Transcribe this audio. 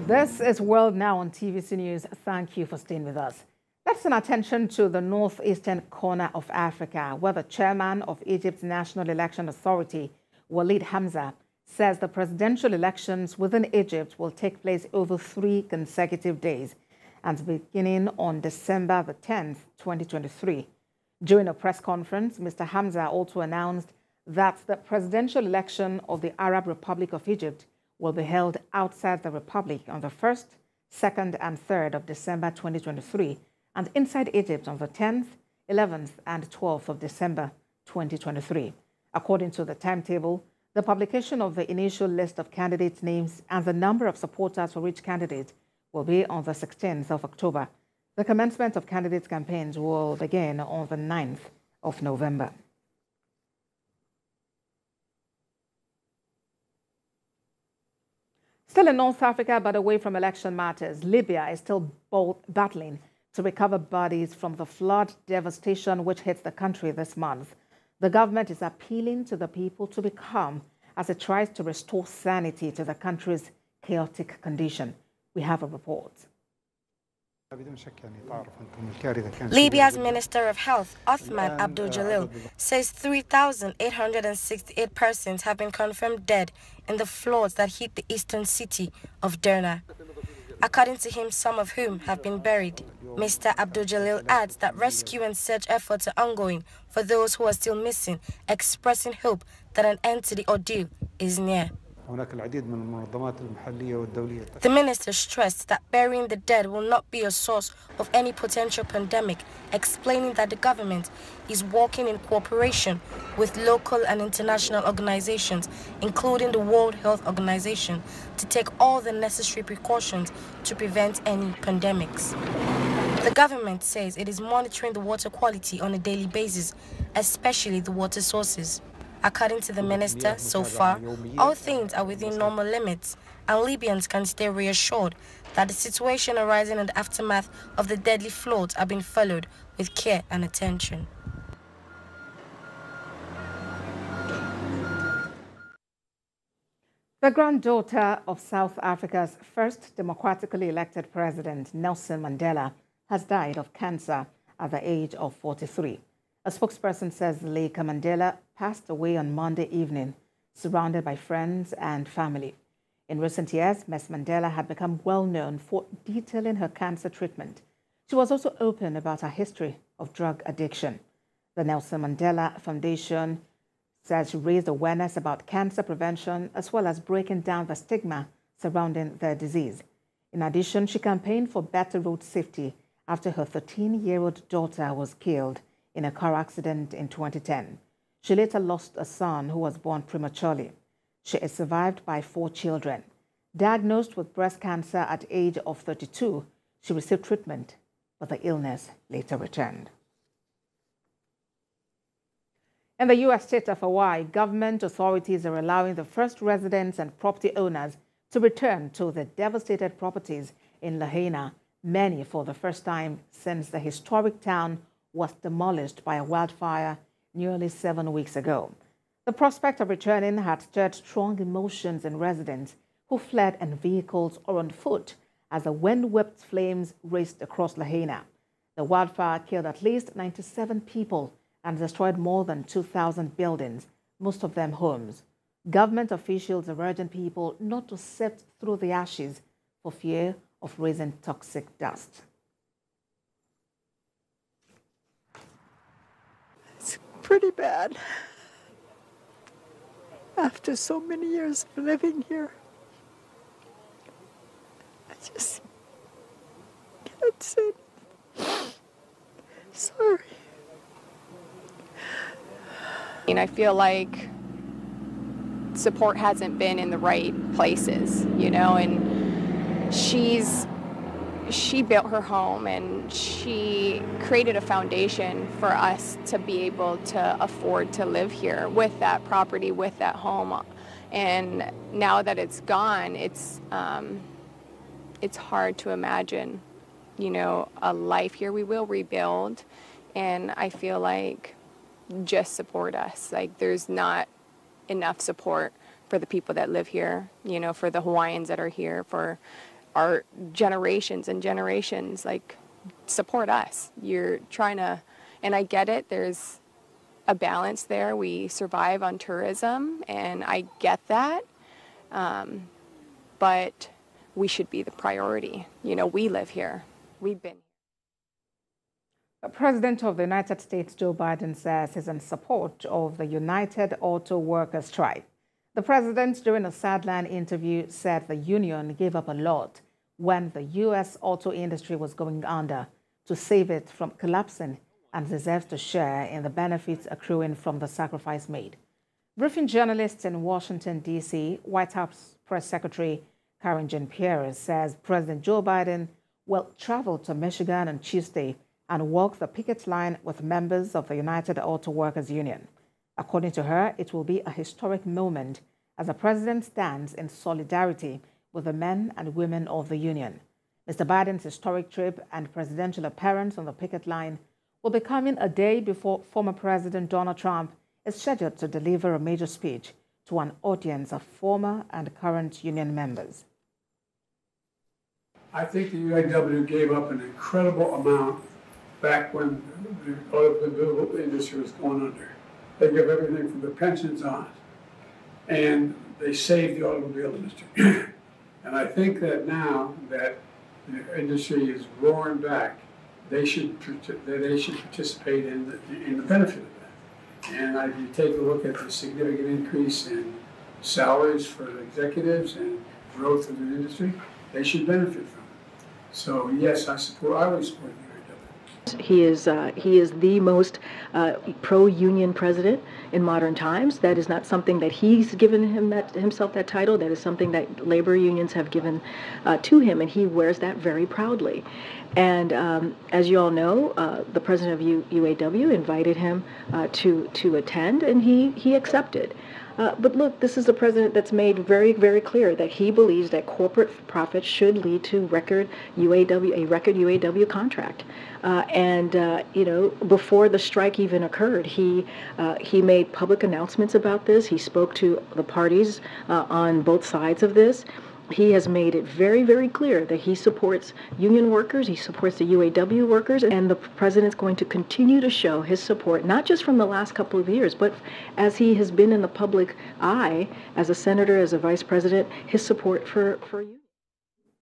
This is World Now on TVC News. Thank you for staying with us. Let's turn attention to the northeastern corner of Africa, where the chairman of Egypt's National Election Authority, Walid Hamza, says the presidential elections within Egypt will take place over 3 consecutive days and beginning on December the 10th, 2023. During a press conference, Mr. Hamza also announced that the presidential election of the Arab Republic of Egypt will be held outside the Republic on the 1st, 2nd, and 3rd of December 2023, and inside Egypt on the 10th, 11th, and 12th of December 2023. According to the timetable, the publication of the initial list of candidates' names and the number of supporters for each candidate will be on the 16th of October. The commencement of candidates' campaigns will begin on the 9th of November. Still in North Africa, but away from election matters, Libya is still battling to recover bodies from the flood devastation which hit the country this month. The government is appealing to the people to be calm as it tries to restore sanity to the country's chaotic condition. We have a report. Libya's Minister of Health, Othman Abdul Jalil, says 3,868 persons have been confirmed dead in the floods that hit the eastern city of Derna. According to him, some of whom have been buried. Mr. Abdul Jalil adds that rescue and search efforts are ongoing for those who are still missing, expressing hope that an end to the ordeal is near. The minister stressed that burying the dead will not be a source of any potential pandemic, explaining that the government is working in cooperation with local and international organizations, including the World Health Organization, to take all the necessary precautions to prevent any pandemics. The government says it is monitoring the water quality on a daily basis, especially the water sources. According to the minister, so far, all things are within normal limits, and Libyans can stay reassured that the situation arising in the aftermath of the deadly floods are being followed with care and attention. The granddaughter of South Africa's first democratically elected president, Nelson Mandela, has died of cancer at the age of 43. A spokesperson says Laika Mandela passed away on Monday evening, surrounded by friends and family. In recent years, Ms. Mandela had become well known for detailing her cancer treatment. She was also open about her history of drug addiction. The Nelson Mandela Foundation says she raised awareness about cancer prevention as well as breaking down the stigma surrounding the disease. In addition, she campaigned for better road safety after her 13-year-old daughter was killed in a car accident in 2010. She later lost a son who was born prematurely. She is survived by 4 children. Diagnosed with breast cancer at the age of 32, she received treatment, but the illness later returned. In the U.S. state of Hawaii, government authorities are allowing the first residents and property owners to return to the devastated properties in Lahaina, many for the first time since the historic town was demolished by a wildfire nearly 7 weeks ago. The prospect of returning had stirred strong emotions in residents who fled in vehicles or on foot as the wind-whipped flames raced across Lahaina. The wildfire killed at least 97 people and destroyed more than 2,000 buildings, most of them homes. Government officials are urging people not to sift through the ashes for fear of raising toxic dust. It's pretty bad. After so many years of living here, I just can't say anything. Sorry. And I feel like support hasn't been in the right places, you know, and she built her home and she created a foundation for us to be able to afford to live here with that property, with that home. And now that it's gone, it's hard to imagine, you know, a life here. We will rebuild, and I feel like just support us. Like, there's not enough support for the people that live here, you know, for the Hawaiians that are here, for our generations and generations, like, support us. You're trying to, and I get it, there's a balance there. We survive on tourism, and I get that, but we should be the priority. You know, we live here. We've been here. The President of the United States, Joe Biden, says he's in support of the United Auto Workers strike. The president, during a sideline interview, said the union gave up a lot when the U.S. auto industry was going under to save it from collapsing and deserves to share in the benefits accruing from the sacrifice made. Briefing journalists in Washington, D.C., White House Press Secretary Karen Jean-Pierre says President Joe Biden will travel to Michigan on Tuesday and walk the picket line with members of the United Auto Workers Union. According to her, it will be a historic moment as the president stands in solidarity with the men and women of the union. Mr. Biden's historic trip and presidential appearance on the picket line will be coming a day before former President Donald Trump is scheduled to deliver a major speech to an audience of former and current union members. I think the UAW gave up an incredible amount back when the automobile industry was going under. They gave everything from the pensions on, and they saved the automobile industry. And I think that now that the industry is roaring back, they should participate in the benefit of that. And if you take a look at the significant increase in salaries for the executives and growth of the industry, they should benefit from it. So yes, I always support the UAW. He is the most pro-union president in modern times. That is not something that he's given himself that title. That is something that labor unions have given to him, and he wears that very proudly. And as you all know, the president of UAW invited him to attend, and he accepted. But look, this is a president that's made very, very clear that he believes that corporate profits should lead to a record UAW contract. You know, before the strike even occurred, he made public announcements about this. He spoke to the parties on both sides of this. He has made it very, very clear that he supports union workers, he supports the UAW workers, and the president's going to continue to show his support, not just from the last couple of years, but as he has been in the public eye as a senator, as a vice president, his support for unions.